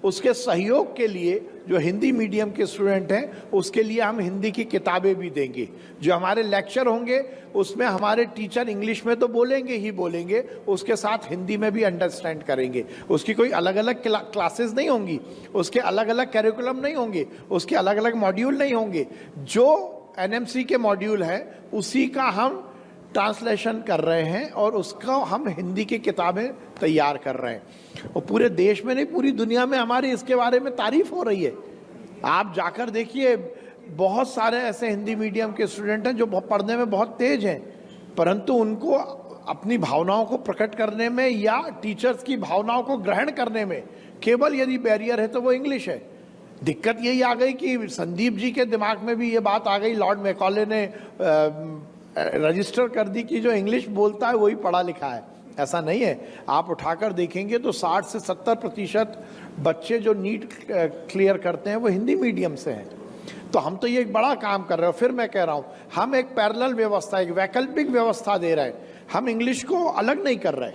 उसके सहयोग के लिए जो हिंदी मीडियम के स्टूडेंट हैं उसके लिए हम हिंदी की किताबें भी देंगे। जो हमारे लेक्चर होंगे उसमें हमारे टीचर इंग्लिश में तो बोलेंगे ही बोलेंगे, उसके साथ हिंदी में भी अंडरस्टैंड करेंगे। उसकी कोई अलग अलग क्लासेस नहीं होंगी, उसके अलग अलग कैरिकुलम नहीं होंगे, उसके अलग अलग मॉड्यूल नहीं होंगे। जो एनएमसी के मॉड्यूल है उसी का हम ट्रांसलेशन कर रहे हैं और उसका हम हिंदी की किताबें तैयार कर रहे हैं। और पूरे देश में नहीं, पूरी दुनिया में हमारी इसके बारे में तारीफ हो रही है। आप जाकर देखिए, बहुत सारे ऐसे हिंदी मीडियम के स्टूडेंट हैं जो पढ़ने में बहुत तेज हैं, परंतु उनको अपनी भावनाओं को प्रकट करने में या टीचर्स की भावनाओं को ग्रहण करने में केवल यदि बैरियर है तो वो इंग्लिश है। दिक्कत यही आ गई कि संदीप जी के दिमाग में भी ये बात आ गई, लॉर्ड मैकॉले ने रजिस्टर कर दी कि जो इंग्लिश बोलता है वही पढ़ा लिखा है। ऐसा नहीं है। आप उठाकर देखेंगे तो 60 से 70% बच्चे जो नीट क्लियर करते हैं वो हिंदी मीडियम से हैं। तो हम तो ये एक बड़ा काम कर रहे हैं। फिर मैं कह रहा हूँ, हम एक पैरेलल व्यवस्था, एक वैकल्पिक व्यवस्था दे रहे हैं। हम इंग्लिश को अलग नहीं कर रहे,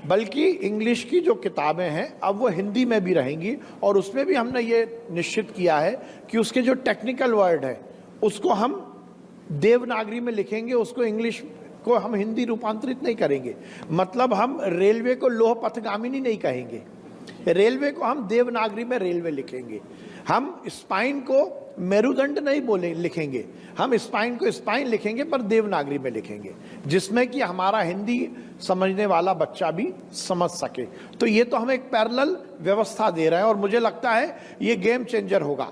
बल्कि इंग्लिश की जो किताबें हैं अब वो हिंदी में भी रहेंगी। और उसमें भी हमने ये निश्चित किया है कि उसके जो टेक्निकल वर्ड है उसको हम देवनागरी में लिखेंगे, उसको इंग्लिश को हम हिंदी रूपांतरित नहीं करेंगे। मतलब हम रेलवे को लौह पथगामिनी नहीं कहेंगे, रेलवे को हम देवनागरी में रेलवे लिखेंगे। हम स्पाइन को मेरुदंड नहीं लिखेंगे, हम स्पाइन को स्पाइन लिखेंगे पर देवनागरी में लिखेंगे, जिसमें कि हमारा हिंदी समझने वाला बच्चा भी समझ सके। तो ये तो हम एक पैरेलल व्यवस्था दे रहे हैं और मुझे लगता है ये गेम चेंजर होगा।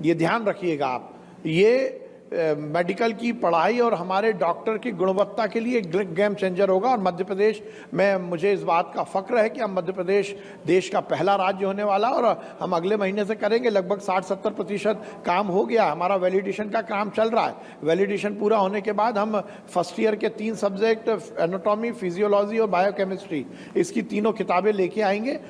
ये ध्यान रखिएगा आप, ये मेडिकल की पढ़ाई और हमारे डॉक्टर की गुणवत्ता के लिए गेम चेंजर होगा। और मध्य प्रदेश में मुझे इस बात का फक्र है कि हम मध्य प्रदेश देश का पहला राज्य होने वाला, और हम अगले महीने से करेंगे। लगभग 60-70% काम हो गया, हमारा वैलिडेशन का काम चल रहा है। वैलिडेशन पूरा होने के बाद हम फर्स्ट ईयर के 3 सब्जेक्ट एनाटॉमी, फिजियोलॉजी और बायोकेमिस्ट्री, इसकी तीनों किताबें लेके आएंगे